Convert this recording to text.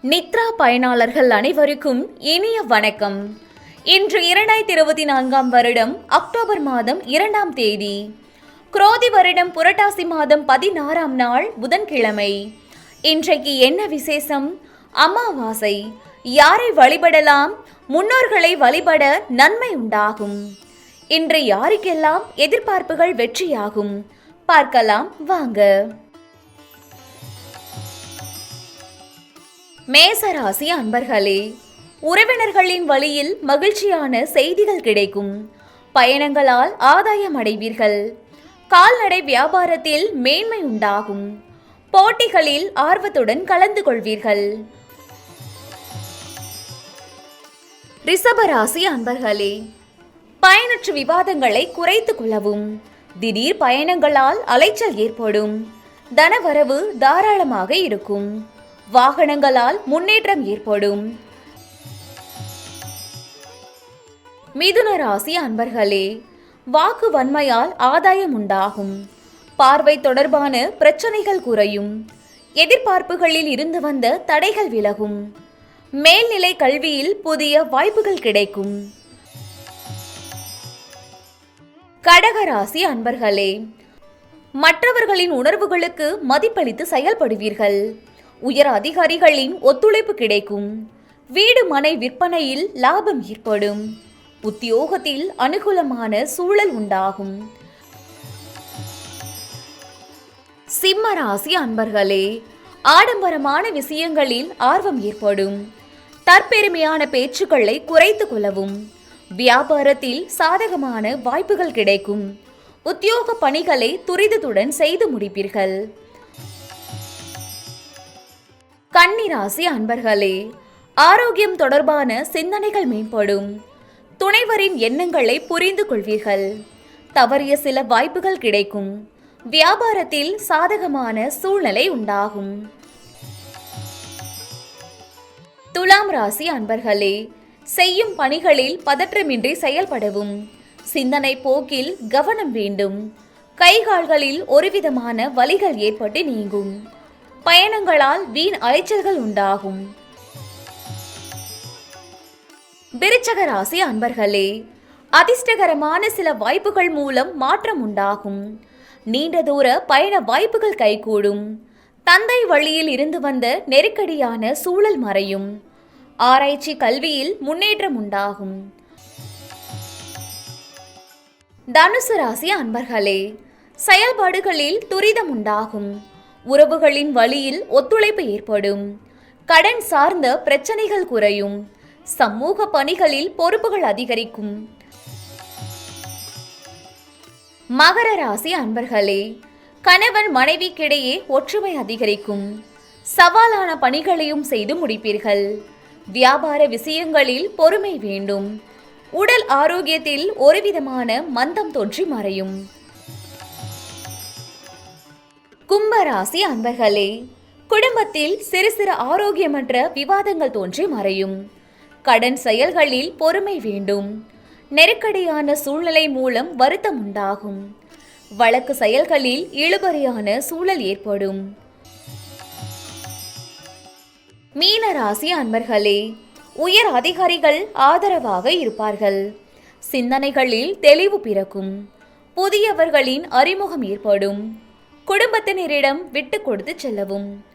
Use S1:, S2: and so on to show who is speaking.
S1: நித்ரா பயனாளர்கள் அனைவருக்கும் இனிய வணக்கம். இன்று 2024 வருடம் அக்டோபர் மாதம் 2ஆம் தேதி, குரோதி வருடம் புரட்டாசி மாதம் 16ஆம் நாள் புதன்கிழமை. இன்றைக்கு என்ன விசேஷம்? அமாவாசை. யாரை வழிபடலாம்? முன்னோர்களை வழிபட நன்மை உண்டாகும். இன்று யாருக்கெல்லாம் எதிர்பார்ப்புகள் வெற்றியாகும் பார்க்கலாம் வாங்க. மேசராசி அன்பர்களே, உறவினர்களின் வழியில் மகிழ்ச்சியான செய்திகள் கிடைக்கும். பயணங்களால் ஆதாயம் அடைவீர்கள். கால்நடை வியாபாரத்தில் மேன்மை உண்டாகும். போட்டிகளில் ஆர்வத்துடன் கலந்து கொள்வீர்கள். ரிஷபராசி அன்பர்களே, பயனற்ற விவாதங்களை குறைத்துக் கொள்ளவும். திடீர் பயணங்களால் அலைச்சல் ஏற்படும். தனவரவு தாராளமாக இருக்கும். வாகனங்களால் முன்னேற்றம் ஏற்படும். மிதுன ராசி அன்பர்களே, வாக்கு வன்மையால் ஆதாயம் உண்டாகும். பார்வை தொடர்பான பிரச்சனைகள் குறையும். எதிர்பார்ப்புகளில் இருந்து வந்த தடைகள் விலகும். மேல்நிலை கல்வியில் புதிய வாய்ப்புகள் கிடைக்கும். கடகராசி அன்பர்களே, மற்றவர்களின் உணர்வுகளுக்கு மதிப்பளித்து செயல்படுவீர்கள். உயர் அதிகாரிகளின் ஒத்துழைப்பு கிடைக்கும். வீடு மனை விற்பனையில் லாபம் ஏற்படும். உத்தியோகத்தில் அனுகூலமான சூழல் உண்டாகும். சிம்ம ராசி அன்பர்களே, ஆடம்பரமான விஷயங்களில் ஆர்வம் ஏற்படும். தற்பெருமையான பேச்சுக்களை குறைத்துக் கொள்ளவும். வியாபாரத்தில் சாதகமான வாய்ப்புகள் கிடைக்கும். உத்தியோக பணிகளை துரிதத்துடன் செய்து முடிப்பீர்கள். கன்னிராசி அன்பர்களே, ஆரோக்கியம் தொடர்பான சிந்தனைகள் மேம்படும். துணைவரின் எண்ணங்களை புரிந்து கொள்வீர்கள். தவறிய சில வாய்ப்புகள் கிடைக்கும். வியாபாரத்தில் சாதகமான சூழ்நிலை உண்டாகும். துலாம் ராசி அன்பர்களே, செய்யும் பணிகளில் பதற்றமின்றி செயல்படவும். சிந்தனை போக்கில் கவனம் வேண்டும். கைகால்களில் ஒருவிதமான வலிகள் ஏற்பட்டு நீங்கும். பயணங்களால் வீண் அலைச்சல்கள் உண்டாகும். விருச்சக ராசி அன்பர்களே, அதிர்ஷ்டகரமான சில வாய்ப்புகள் மூலம் மாற்றம் உண்டாகும். நீண்ட தூர பயண வாய்ப்புகள் கைகூடும். தந்தை வழியில் இருந்து வந்த நெருக்கடியான சூழல் மறையும். ஆராய்ச்சி கல்வியில் முன்னேற்றம் உண்டாகும். தனுசு ராசி அன்பர்களே, செயல்பாடுகளில் துரிதம் உண்டாகும். உறவுகளின் வழியில் ஒத்துழைப்பு ஏற்படும். கடன் சார்ந்த பிரச்சனைகள் குறையும். சமூக பணிகளில் பொறுப்புகள் அதிகரிக்கும். மகர ராசி அன்பர்களே, கணவன் மனைவிக்கிடையே ஒற்றுமை அதிகரிக்கும். சவாலான பணிகளையும் செய்து முடிப்பீர்கள். வியாபார விஷயங்களில் பொறுமை வேண்டும். உடல் ஆரோக்கியத்தில் ஒருவிதமான மந்தம் தோன்றி மறையும். கும்பராசி அன்பர்களே, குடும்பத்தில் சிறு சிறு ஆரோக்கியமற்ற விவாதங்கள் தோன்றி மறையும். கடன் செயல்களில் பொறுமை வேண்டும். நெருக்கடியான சூழ்நிலை மூலம் வருத்தம் உண்டாகும். வழக்கு செயல்களில் இழுபறியான சூழல் ஏற்படும். மீனராசி அன்பர்களே, உயர் அதிகாரிகள் ஆதரவாக இருப்பார்கள். சிந்தனைகளில் தெளிவு பிறக்கும். புதியவர்களின் அறிமுகம் ஏற்படும். குடும்பத்தினரிடம் விட்டு கொடுத்து செல்லவும்.